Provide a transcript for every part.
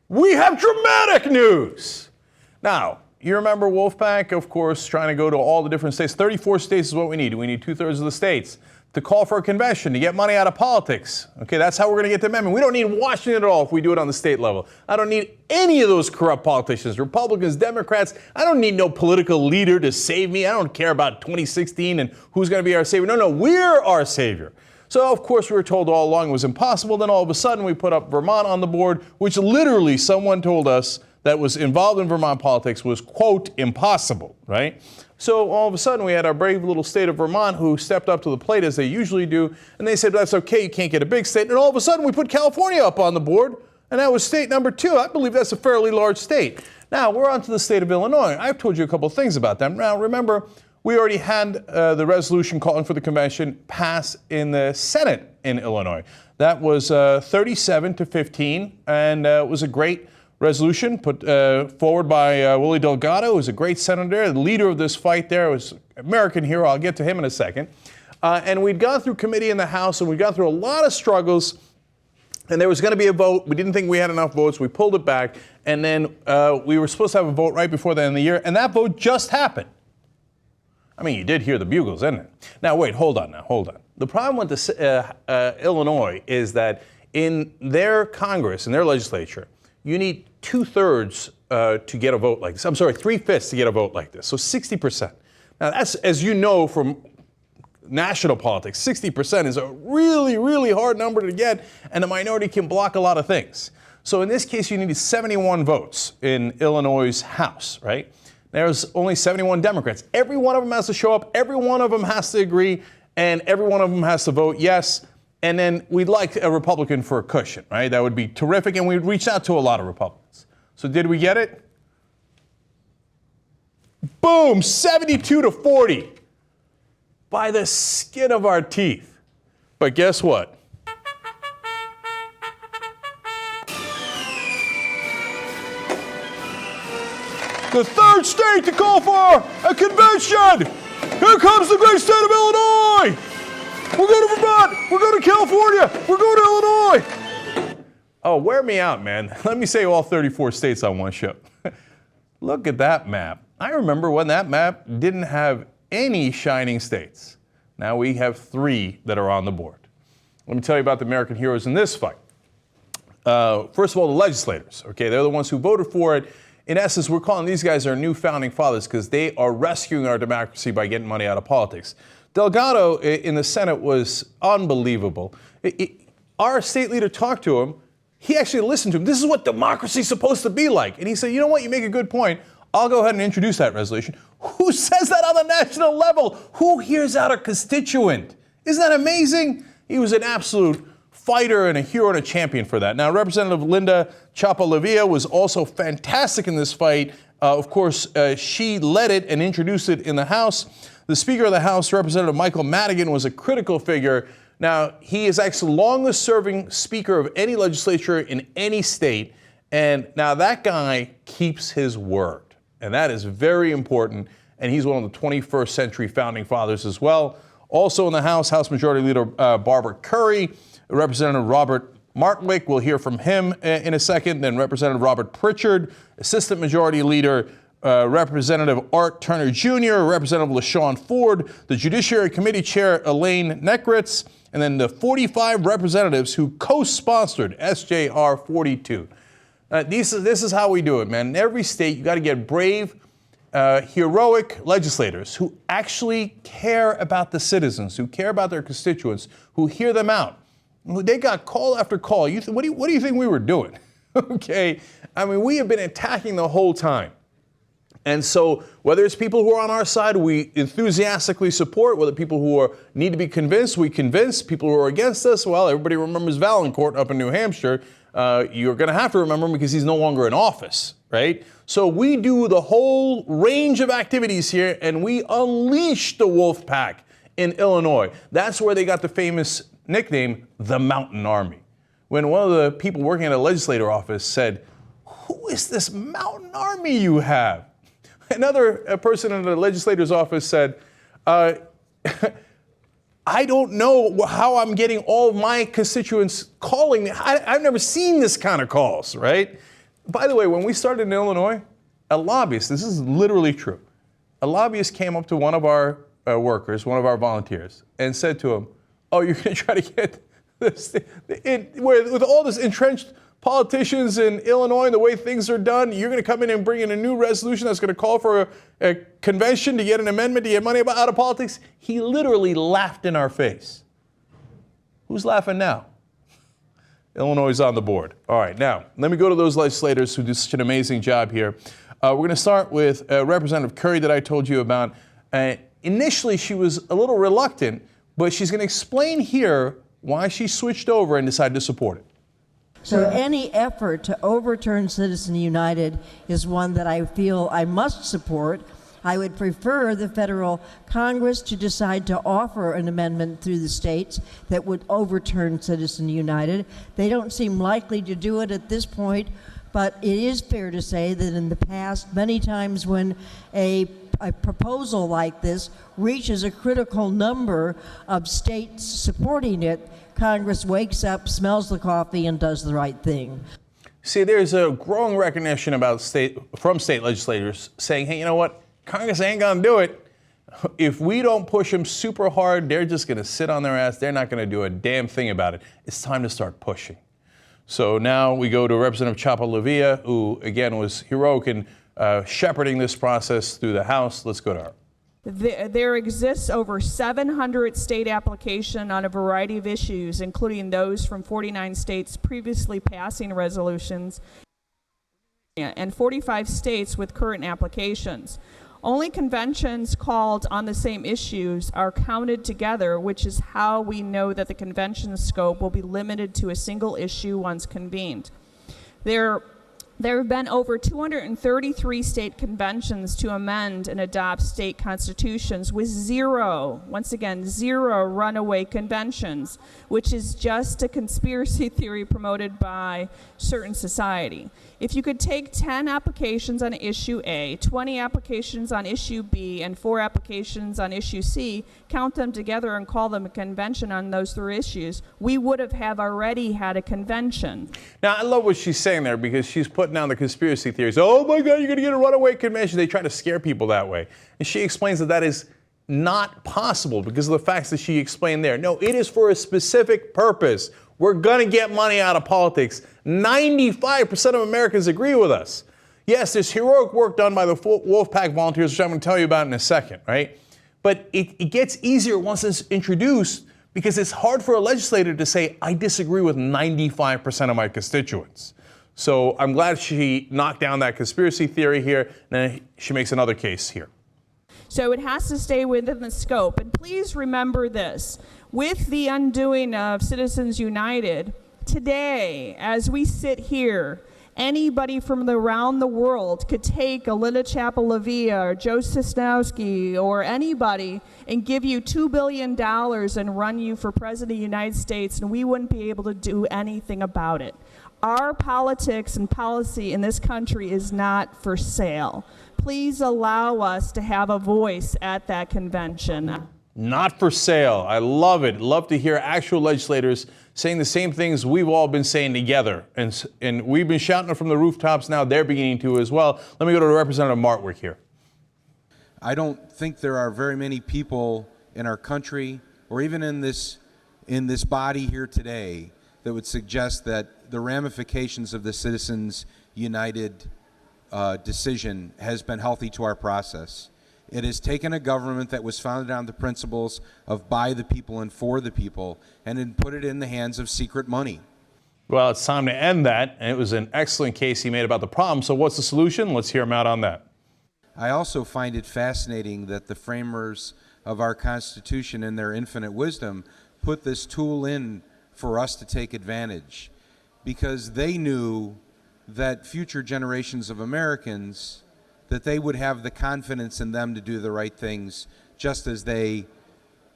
we have dramatic news. Now, you remember Wolfpack, of course, trying to go to all the different states. 34 states is what we need. We need 2/3 of the states to call for a convention, to get money out of politics. Okay, that's how we're going to get the amendment. We don't need Washington at all if we do it on the state level. I don't need any of those corrupt politicians, Republicans, Democrats. I don't need no political leader to save me. I don't care about 2016 and who's going to be our savior. No, we're our savior. So, of course, we were told all along it was impossible. Then all of a sudden we put up Vermont on the board, which literally someone told us that was involved in Vermont politics was, quote, impossible, right? So all of a sudden we had our brave little state of Vermont who stepped up to the plate as they usually do, and they said, that's okay, you can't get a big state. And all of a sudden we put California up on the board, and that was state number 2. I believe that's a fairly large state. Now, we're on to the state of Illinois. I've told you a couple of things about them. Now, remember, we already had the resolution calling for the convention pass in the Senate in Illinois. That was 37-15, and it was a great resolution put forward by Willie Delgado, who's a great senator, the leader of this fight there, was an American hero. I'll get to him in a second. And we'd gone through committee in the House, and we got through a lot of struggles, and there was going to be a vote. We didn't think we had enough votes. We pulled it back, and then we were supposed to have a vote right before the end of the year, and that vote just happened. I mean, you did hear the bugles, didn't it? Now, wait, hold on. The problem with this, Illinois is that in their Congress, in their legislature, you need 2/3 to get a vote like this. I'm sorry, 3/5 to get a vote like this. So 60%. Now that's, as you know from national politics, 60% is a really, really hard number to get, and the minority can block a lot of things. So in this case, you need 71 votes in Illinois' House, right? There's only 71 Democrats. Every one of them has to show up, every one of them has to agree, and every one of them has to vote yes. And then we'd like a Republican for a cushion, right? That would be terrific, and we'd reach out to a lot of Republicans. So did we get it? Boom, 72-40. By the skin of our teeth. But guess what? The third state to call for a convention! Here comes the great state of Illinois! We're going to Vermont. We're going to California. We're going to Illinois. Oh, wear me out, man. Let me say all 34 states on one show. Look at that map. I remember when that map didn't have any shining states. Now we have 3 that are on the board. Let me tell you about the American heroes in this fight. First of all, the legislators. Okay, they're the ones who voted for it. In essence, we're calling these guys our new founding fathers because they are rescuing our democracy by getting money out of politics. Delgado in the Senate was unbelievable. Our state leader talked to him. He actually listened to him. This is what democracy is supposed to be like. And he said, you know what, you make a good point. I'll go ahead and introduce that resolution. Who says that on the national level? Who hears out a constituent? Isn't that amazing? He was an absolute fighter and a hero and a champion for that. Now, Representative Linda Chapa-Lavia was also fantastic in this fight. Of course, she led it and introduced it in the House. The Speaker of the House, Representative Michael Madigan, was a critical figure. Now, he is actually the longest serving Speaker of any legislature in any state. And now that guy keeps his word. And that is very important. And he's one of the 21st century founding fathers as well. Also in the House, House Majority Leader Barbara Curry, Representative Robert Martwick, we'll hear from him in a second. Then Representative Robert Pritchard, Assistant Majority Leader Representative Art Turner Jr., Representative LaShawn Ford, the Judiciary Committee Chair Elaine Nekritz, and then the 45 representatives who co-sponsored SJR 42. This is how we do it, man. In every state, you got to get brave, heroic legislators who actually care about the citizens, who care about their constituents, who hear them out. They got call after call. What do you think we were doing? Okay, I mean, we have been attacking the whole time. And so whether it's people who are on our side, we enthusiastically support, whether people who need to be convinced, we convince, people who are against us, well, everybody remembers Valancourt up in New Hampshire. You're going to have to remember him because he's no longer in office, right? So we do the whole range of activities here, and we unleash the Wolfpack in Illinois. That's where they got the famous nickname, the Mountain Army. When one of the people working at a legislator office said, "Who is this Mountain Army you have?" Another person in the legislator's office said, I don't know how I'm getting all of my constituents calling me. I've never seen this kind of calls, right? By the way, when we started in Illinois, a lobbyist, this is literally true, a lobbyist came up to one of our workers, one of our volunteers, and said to him, oh, you're going to try to get this, with all this entrenched politicians in Illinois and the way things are done, you're going to come in and bring in a new resolution that's going to call for a convention to get an amendment to get money out of politics? He literally laughed in our face. Who's laughing now? Illinois is on the board. All right, now, let me go to those legislators who do such an amazing job here. We're going to start with Representative Curry that I told you about. Initially, she was a little reluctant, but she's going to explain here why she switched over and decided to support it. So any effort to overturn Citizens United is one that I feel I must support. I would prefer the federal Congress to decide to offer an amendment through the states that would overturn Citizens United. They don't seem likely to do it at this point, but it is fair to say that in the past, many times when a proposal like this reaches a critical number of states supporting it, Congress wakes up, smells the coffee, and does the right thing. See, there's a growing recognition from state legislators saying, hey, you know what? Congress ain't going to do it. If we don't push them super hard, they're just going to sit on their ass. They're not going to do a damn thing about it. It's time to start pushing. So now we go to Representative Chapa-Lavilla, who, again, was heroic in shepherding this process through the House. Let's go to her. There exists over 700 state applications on a variety of issues, including those from 49 states previously passing resolutions and 45 states with current applications. Only conventions called on the same issues are counted together, which is how we know that the convention scope will be limited to a single issue once convened. There have been over 233 state conventions to amend and adopt state constitutions with zero runaway conventions, which is just a conspiracy theory promoted by certain society. If you could take 10 applications on issue A, 20 applications on issue B, and 4 applications on issue C, count them together and call them a convention on those 3 issues, we would have already had a convention. Now, I love what she's saying there because she's putting down the conspiracy theories. Oh my God, you're going to get a runaway convention. They try to scare people that way. And she explains that that is not possible because of the facts that she explained there. No, it is for a specific purpose. We're going to get money out of politics. 95% of Americans agree with us. Yes, there's heroic work done by the Wolfpack volunteers, which I'm going to tell you about in a second, right? But it gets easier once it's introduced because it's hard for a legislator to say, I disagree with 95% of my constituents. So I'm glad she knocked down that conspiracy theory here, and then she makes another case here. So it has to stay within the scope. And please remember this. With the undoing of Citizens United, today, as we sit here, anybody from around the world could take a Lila Chapa-Lavilla or Joe Sosnowski or anybody and give you $2 billion and run you for President of the United States, and we wouldn't be able to do anything about it. Our politics and policy in this country is not for sale. Please allow us to have a voice at that convention. Not for sale. I love it. Love to hear actual legislators saying the same things we've all been saying together. And we've been shouting it from the rooftops. Now they're beginning to as well. Let me go to Representative Martwick here. I don't think there are very many people in our country or even in this body here today that would suggest that the ramifications of the Citizens United decision has been healthy to our process. It has taken a government that was founded on the principles of by the people and for the people and put it in the hands of secret money. Well, it's time to end that, and it was an excellent case he made about the problem. So what's the solution? Let's hear him out on that. I also find it fascinating that the framers of our Constitution in their infinite wisdom put this tool in for us to take advantage because they knew that future generations of Americans, that they would have the confidence in them to do the right things just as they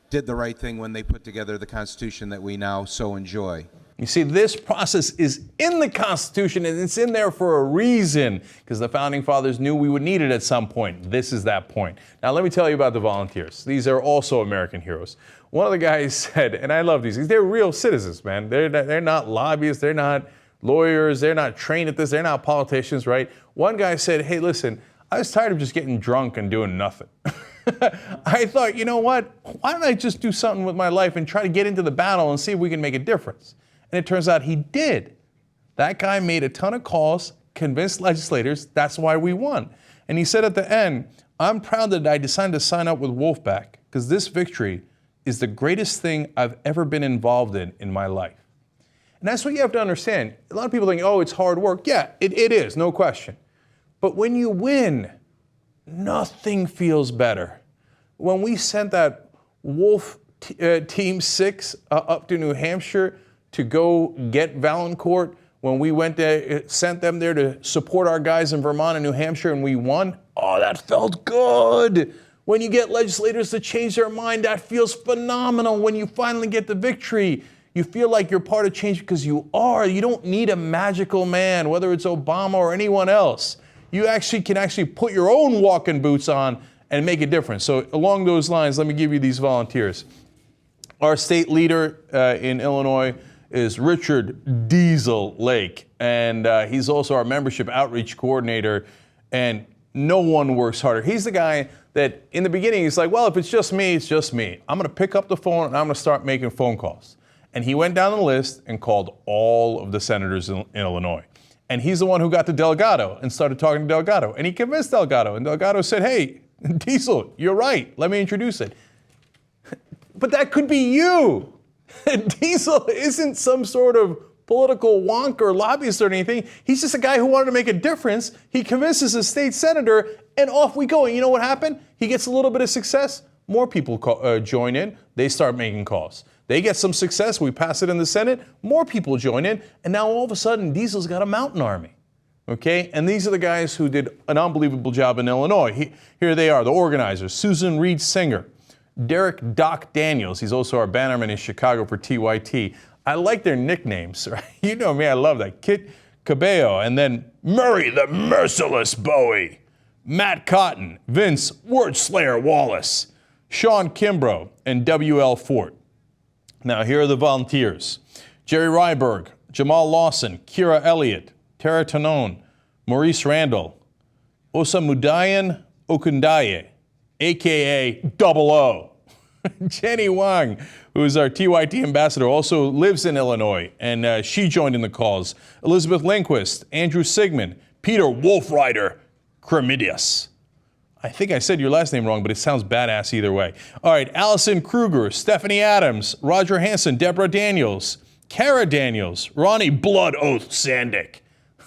did the right thing when they put together the Constitution that we now so enjoy. You see, this process is in the Constitution, and it's in there for a reason, because the Founding Fathers knew we would need it at some point. This is that point. Now, let me tell you about the volunteers. These are also American heroes. One of the guys said, and I love these, they're real citizens, man. They're not lobbyists. They're not lawyers. They're not trained at this. They're not politicians, right? One guy said, hey, listen, I was tired of just getting drunk and doing nothing. I thought, you know what? Why don't I just do something with my life and try to get into the battle and see if we can make a difference? And it turns out he did. That guy made a ton of calls, convinced legislators. That's why we won. And he said at the end, I'm proud that I decided to sign up with Wolfpack because this victory is the greatest thing I've ever been involved in my life. And that's what you have to understand. A lot of people think, oh, it's hard work. Yeah, it is, no question. But when you win, nothing feels better. When we sent that Wolf Team 6 up to New Hampshire to go get Valancourt, when we went there, sent them there to support our guys in Vermont and New Hampshire and we won, oh, that felt good. When you get legislators to change their mind, that feels phenomenal. When you finally get the victory, you feel like you're part of change because you are. You don't need a magical man, whether it's Obama or anyone else. You can put your own walking boots on and make a difference. So along those lines, let me give you these volunteers. Our state leader in Illinois is Richard Diesel Lake, and he's also our membership outreach coordinator, and no one works harder. He's the guy that in the beginning, he's like, well, if it's just me, it's just me. I'm gonna pick up the phone and I'm gonna start making phone calls. And he went down the list and called all of the senators in Illinois. And he's the one who got to Delgado and started talking to Delgado. And he convinced Delgado, and Delgado said, hey, Diesel, you're right, let me introduce it. But that could be you. Diesel isn't some sort of political wonk or lobbyist or anything. He's just a guy who wanted to make a difference. He convinces a state senator, and off we go. And you know what happened? He gets a little bit of success. More people join in. They start making calls. They get some success. We pass it in the Senate. More people join in. And now all of a sudden, Diesel's got a mountain army. Okay? And these are the guys who did an unbelievable job in Illinois. Here they are, the organizers. Susan Reed Singer. Derek Doc Daniels. He's also our bannerman in Chicago for TYT. I like their nicknames, right? You know me, I love that. Kit Cabello, and then Murray the Merciless Bowie. Matt Cotton, Vince Wordslayer Wallace, Sean Kimbrough, and W.L. Fort. Now here are the volunteers. Jerry Ryberg, Jamal Lawson, Kira Elliott, Tara Tanon, Maurice Randall, Osamudayan Okundaye, a.k.a. Double O. Jenny Wang, who is our TYT ambassador, also lives in Illinois, and she joined in the calls. Elizabeth Lindquist, Andrew Sigmund, Peter Wolfrider Cremidius. I think I said your last name wrong, but it sounds badass either way. All right, Allison Kruger, Stephanie Adams, Roger Hanson, Deborah Daniels, Kara Daniels, Ronnie Blood Oath Sandick.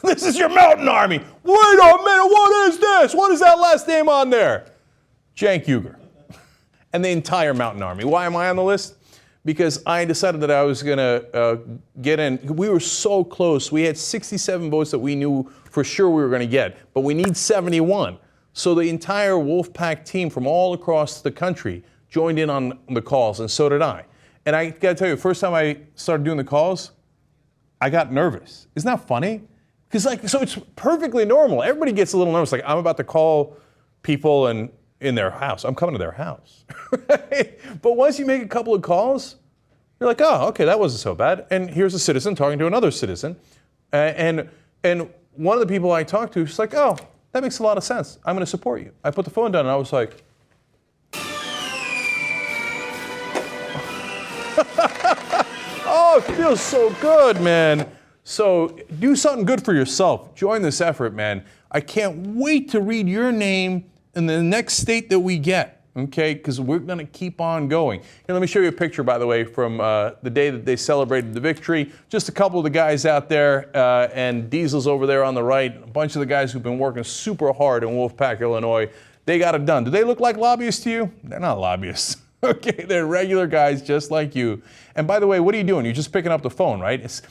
This is your mountain army. Wait a minute, what is this? What is that last name on there? Cenk Uygur. And the entire mountain army. Why am I on the list? Because I decided that I was going to get in. We were so close. We had 67 votes that we knew for sure we were going to get, but we need 71. So the entire Wolfpack team from all across the country joined in on the calls, and so did I. And I got to tell you, the first time I started doing the calls, I got nervous. Isn't that funny? Because so it's perfectly normal. Everybody gets a little nervous. Like, I'm about to call people and in their house. I'm coming to their house. But once you make a couple of calls, you're like, oh, okay, that wasn't so bad. And here's a citizen talking to another citizen. And one of the people I talked to, she's like, oh, that makes a lot of sense. I'm going to support you. I put the phone down and I was like, oh, it feels so good, man. So do something good for yourself. Join this effort, man. I can't wait to read your name in the next state that we get, okay? Because we're going to keep on going. Here, let me show you a picture, by the way, from the day that they celebrated the victory. Just a couple of the guys out there, and Diesel's over there on the right. A bunch of the guys who've been working super hard in Wolfpack, Illinois. They got it done. Do they look like lobbyists to you? They're not lobbyists. Okay, they're regular guys just like you. And by the way, what are you doing? You're just picking up the phone, right?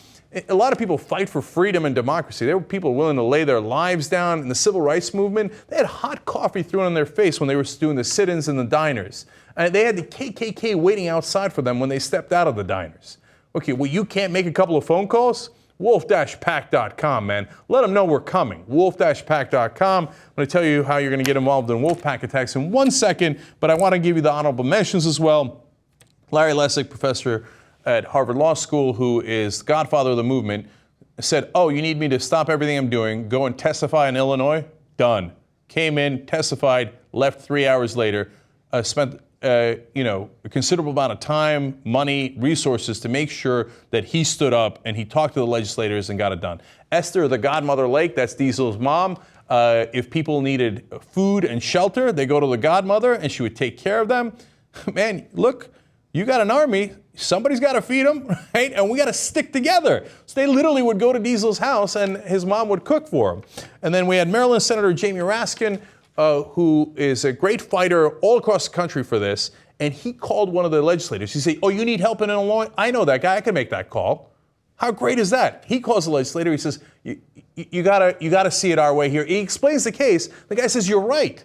A lot of people fight for freedom and democracy. There were people willing to lay their lives down in the civil rights movement. They had hot coffee thrown in their face when they were doing the sit-ins in the diners. And they had the KKK waiting outside for them when they stepped out of the diners. Okay, well, you can't make a couple of phone calls? Wolf-pack.com, man. Let them know we're coming. Wolf-pack.com. I'm going to tell you how you're going to get involved in Wolfpack attacks in 1 second, but I want to give you the honorable mentions as well. Larry Lessig, professor at Harvard Law School, who is the godfather of the movement, said, oh, you need me to stop everything I'm doing, go and testify in Illinois? Done. Came in, testified, left 3 hours later, spent a considerable amount of time, money, resources to make sure that he stood up and he talked to the legislators and got it done. Esther, the godmother Lake, that's Diesel's mom. If people needed food and shelter, they go to the godmother and she would take care of them. Man, look, you got an army. Somebody's got to feed them, right? And we got to stick together. So they literally would go to Diesel's house and his mom would cook for him. And then we had Maryland Senator Jamie Raskin, who is a great fighter all across the country for this. And he called one of the legislators. He said, oh, you need help in Illinois? I know that guy. I can make that call. How great is that? He calls the legislator. He says, you gotta see it our way here. He explains the case. The guy says, you're right.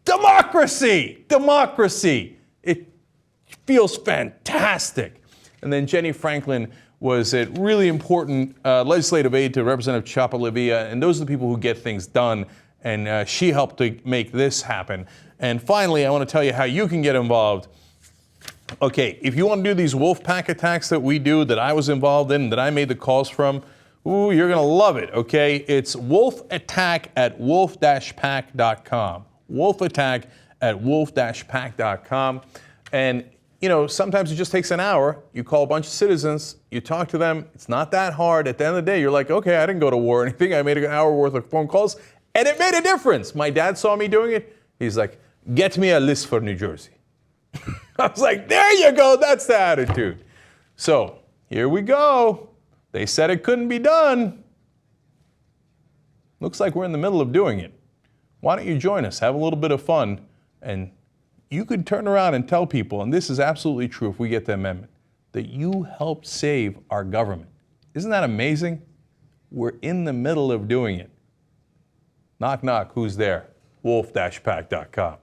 Democracy! Democracy! It feels fantastic. And then Jenny Franklin was a really important legislative aide to Representative Chapa-Livia, and those are the people who get things done, and she helped to make this happen. And finally, I want to tell you how you can get involved. Okay, if you want to do these Wolfpack attacks that we do, that I was involved in, that I made the calls from, ooh, you're going to love it, okay? It's wolfattack@wolf-pack.com. wolfattack@wolf-pack.com. And, sometimes it just takes an hour. You call a bunch of citizens, you talk to them. It's not that hard. At the end of the day, you're like, okay, I didn't go to war or anything. I made an hour worth of phone calls, and it made a difference. My dad saw me doing it. He's like, get me a list for New Jersey. I was like, there you go. That's the attitude. So here we go. They said it couldn't be done. Looks like we're in the middle of doing it. Why don't you join us? Have a little bit of fun. And you could turn around and tell people, and this is absolutely true if we get the amendment, that you helped save our government. Isn't that amazing? We're in the middle of doing it. Knock, knock. Who's there? wolf-pack.com.